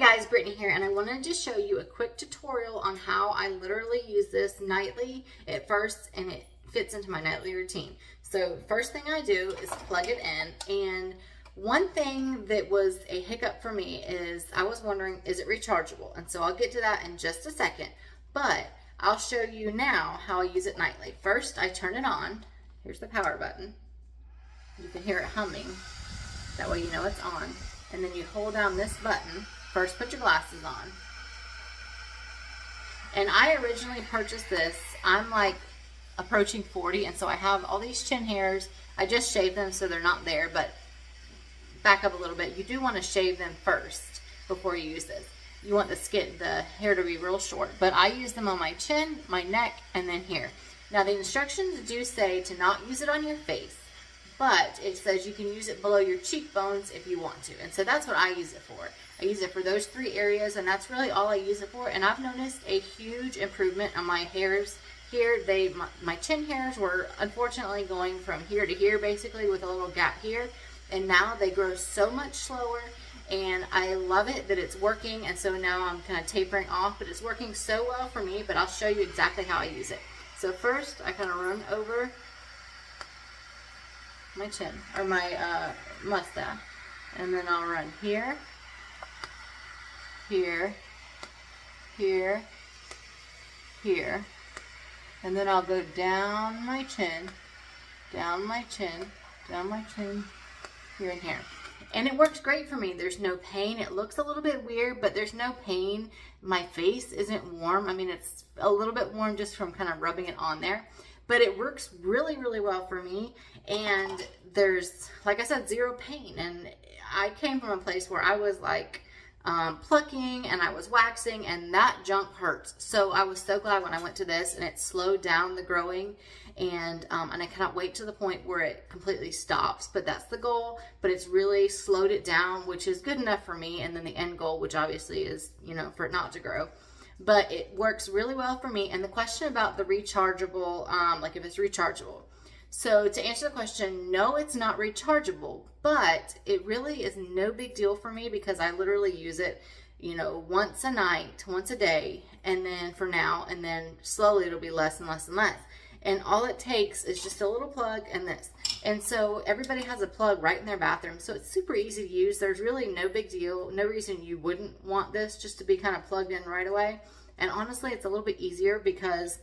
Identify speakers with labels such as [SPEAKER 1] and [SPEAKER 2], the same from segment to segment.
[SPEAKER 1] Hey guys, Brittany here, and I wanted to show you a quick tutorial on how I literally use this nightly at first, and it fits into my nightly routine. So first thing I do is plug it in, and one thing that was a hiccup for me is I was wondering, is it rechargeable? And so I'll get to that in just a second, but I'll show you now how I use it nightly. First, I turn it on. Here's the power button. You can hear it humming. That way you know it's on. And then you hold down this button. First, put your glasses on. And I originally purchased this. I'm like approaching 40, and so I have all these chin hairs. I just shaved them so they're not there, but back up a little bit. You do want to shave them first before you use this. You want the hair to be real short, but I use them on my chin, my neck, and then here. Now the instructions do say to not use it on your face, but it says you can use it below your cheekbones if you want to. And so that's what I use it for. I use it for those three areas, and that's really all I use it for. And I've noticed a huge improvement on my hairs here. My chin hairs were unfortunately going from here to here, basically with a little gap here. And now they grow so much slower, and I love it that it's working. And so now I'm kind of tapering off, but it's working so well for me. But I'll show you exactly how I use it. So first, I kind of run over my chin, or my mustache, and then I'll run here, here, here, here, and then I'll go down my chin, down my chin, down my chin, here and here. And it works great for me. There's no pain. It looks a little bit weird, but there's no pain. My face isn't warm. I mean, it's a little bit warm just from kind of rubbing it on there. But it works really, really well for me. And there's, like I said, zero pain. And I came from a place where I was like plucking and I was waxing, and that junk hurts. So I was so glad when I went to this, and it slowed down the growing. And I cannot wait to the point where it completely stops. But that's the goal. But it's really slowed it down, which is good enough for me. And then the end goal, which obviously is, you know, for it not to grow. But it works really well for me. And the question about the rechargeable, like if it's rechargeable. So to answer the question, no, it's not rechargeable, but it really is no big deal for me because I literally use it, you know, once a night, once a day, and then for now, and then slowly it'll be less and less and less. And all it takes is just a little plug and this. And so everybody has a plug right in their bathroom. So it's super easy to use. There's really no big deal. No reason you wouldn't want this just to be kind of plugged in right away. And honestly, it's a little bit easier because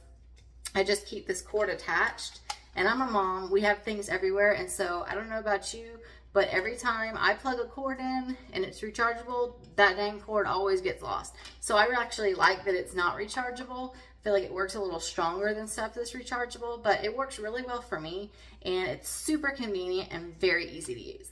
[SPEAKER 1] I just keep this cord attached. And I'm a mom. We have things everywhere. And so I don't know about you, but every time I plug a cord in and it's rechargeable, that dang cord always gets lost. So I actually like that it's not rechargeable. I feel like it works a little stronger than stuff that's rechargeable, but it works really well for me, and it's super convenient and very easy to use.